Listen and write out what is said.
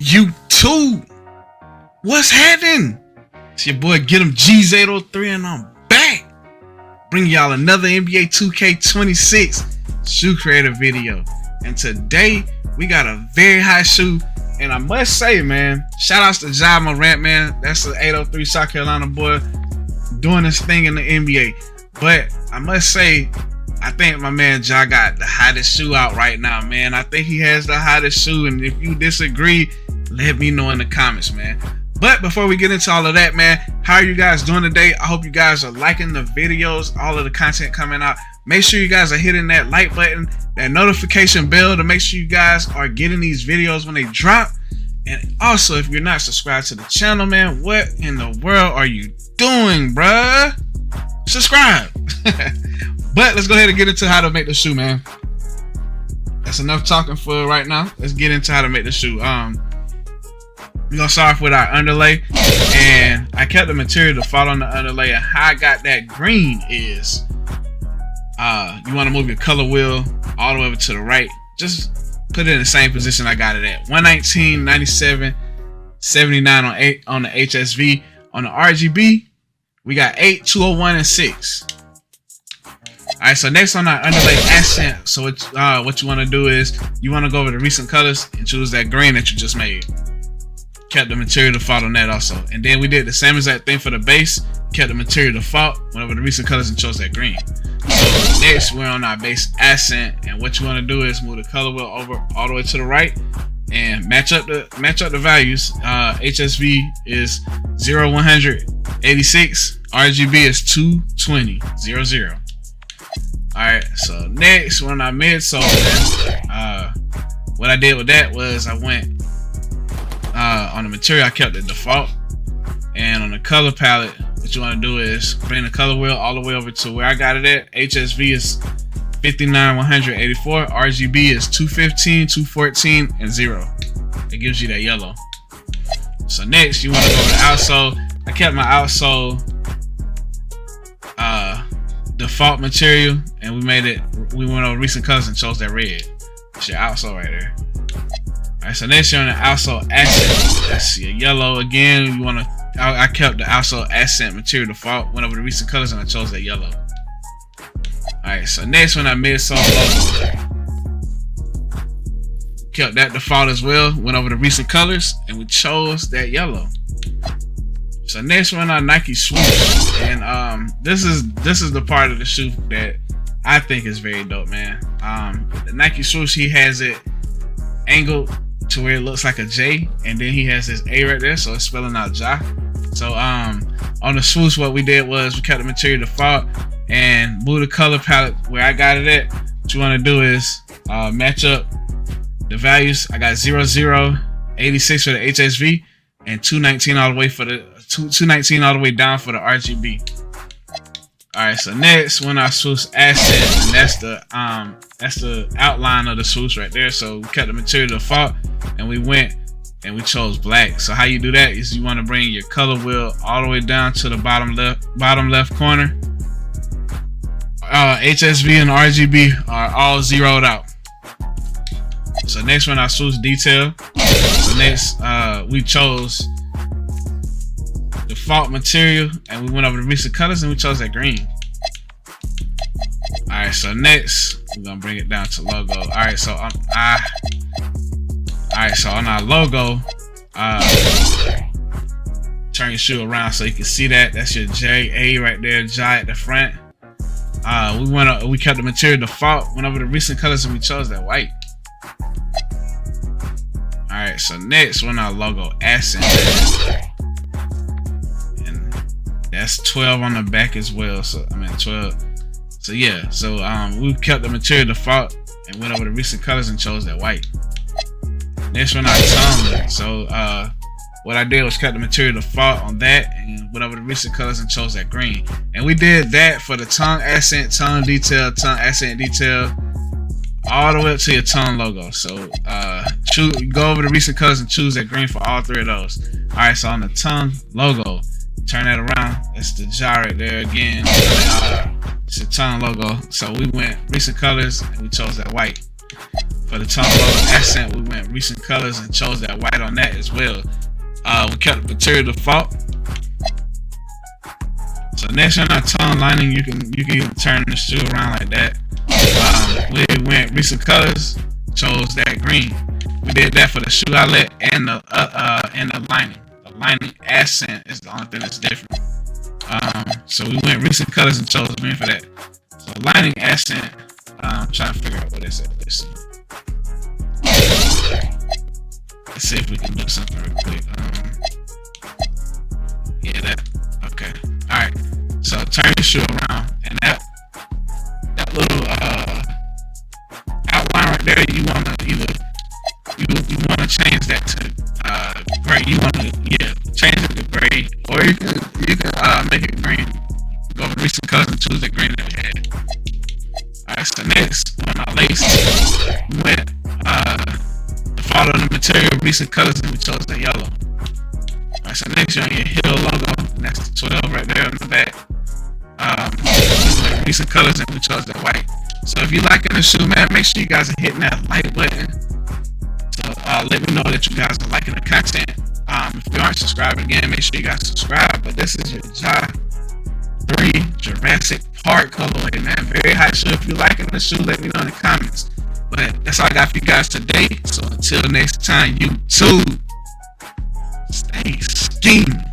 YouTube? What's happening? It's your boy Get 'em G's803 and I'm back. Bringing y'all another NBA 2K26 shoe creator video. And today we got a very high shoe. And I must say, man, shout outs to Ja Morant, man. That's the 803 South Carolina boy doing his thing in the NBA. But I must say, I think my man Ja got the hottest shoe out right now, man. I think he has the hottest shoe. And if you disagree, let me know in the comments, man. But before we get into all of that, man, how are you guys doing today? I hope you guys are liking the videos, all of the content coming out. Make sure you guys are hitting that like button, that notification bell to make sure you guys are getting these videos when they drop. And also, if you're not subscribed to the channel, man, what in the world are you doing, bruh? Subscribe. But let's go ahead and get into how to make the shoe, man. That's enough talking for right now. Let's get into how to make the shoe. We're gonna start off with our underlay, and I kept the material default on the underlay. And how I got that green is you want to move your color wheel all the way over to the right. Just put it in the same position I got it at. 119, 97, 79 on the HSV. On the RGB, we got 8, 201, and 6. Alright, so next on our underlay accent, so what you want to do is you want to go over to recent colors and choose that green that you just made. Kept the material default on that also. And then we did the same exact thing for the base. Kept the material default, went over to recent colors and chose that green. So next we're on our base accent, and what you want to do is move the color wheel over all the way to the right and match up the values. HSV is 0, 186. RGB is 220, 00. Alright, so next we're on our midsole. What I did with that was I went on the material, I kept the default, and on the color palette, what you want to do is bring the color wheel all the way over to where I got it at. HSV is 59, 184. RGB is 215, 214, and 0. It gives you that yellow. So next, you want to go to the outsole. I kept my outsole default material, and we went over recent colors and chose that red. It's your outsole right there. Alright, so next you're on the outsole accent. That's your yellow again. You want to. I kept the outsole accent material default. Went over the recent colors and I chose that yellow. Alright, so next one, our midsole logo. Kept that default as well. Went over the recent colors and we chose that yellow. So next one, our Nike Swoosh, and this is the part of the shoe that I think is very dope, man. The Nike Swoosh, he has it angled to where it looks like a J, and then he has his A right there, so it's spelling out Ja. So on the Swoosh, what we did was we kept the material default and moved the color palette where I got it at. What you want to do is match up the values. I got 00, 86 for the HSV, and 219 all the way for the 219 all the way down for the RGB. Alright, so next when our Swoosh accent, and that's the outline of the Swoosh right there. So we kept the material default and we went and we chose black. So how you do that is you want to bring your color wheel all the way down to the bottom left corner. HSV and RGB are all zeroed out. So next one, our Swoosh detail. So next we chose default material and we went over the recent colors and we chose that green. Alright, so next we're gonna bring it down to logo. Alright, so so on our logo, turn your shoe around so you can see that. That's your JA right there, Ja at the front. We kept the material default, went over the recent colors and we chose that white. Alright, so next one, our logo accent. That's 12 on the back as well. So I mean 12. So yeah. So we kept the material default and went over the recent colors and chose that white. Next one, our tongue. So what I did was kept the material default on that and went over the recent colors and chose that green. And we did that for the tongue accent, tongue detail, tongue accent detail, all the way up to your tongue logo. So go over the recent colors and choose that green for all three of those. All right. So on the tongue logo, turn that around. That's the Ja right there again. It's the tongue logo. So we went recent colors and we chose that white. For the tone logo accent, we went recent colors and chose that white on that as well. We kept the material default. So next on our tone lining, you can turn the shoe around like that. We went recent colors, chose that green. We did that for the shoe outlet and the lining. The lining accent is the only thing that's different. So we went recent colors and chose green for that. So lining accent, I'm trying to figure out what it's at. Let's see if we can do something real quick. Yeah, that. Okay. All right. So turn your shoe around, and that little outline right there, you wanna change that to gray. You wanna change it to gray, or you can make it green. Go over recent colors and choose the green that we had. All right. So next, on our lace, we went follow the material, recent colors, and we chose the yellow. Alright, so next you're on your heel logo, and that's the 12 right there on the back. Recent colors, and we chose the white. So if you're liking the shoe, man, make sure you guys are hitting that like button. So let me know that you guys are liking the content. If you aren't subscribed again, make sure you guys subscribe. But this is your Ja 3 Jurassic Park colorway, man. Very high shoe. If you're liking the shoe, let me know in the comments. But that's all I got for you guys today. So until next time, YouTube, stay scheming.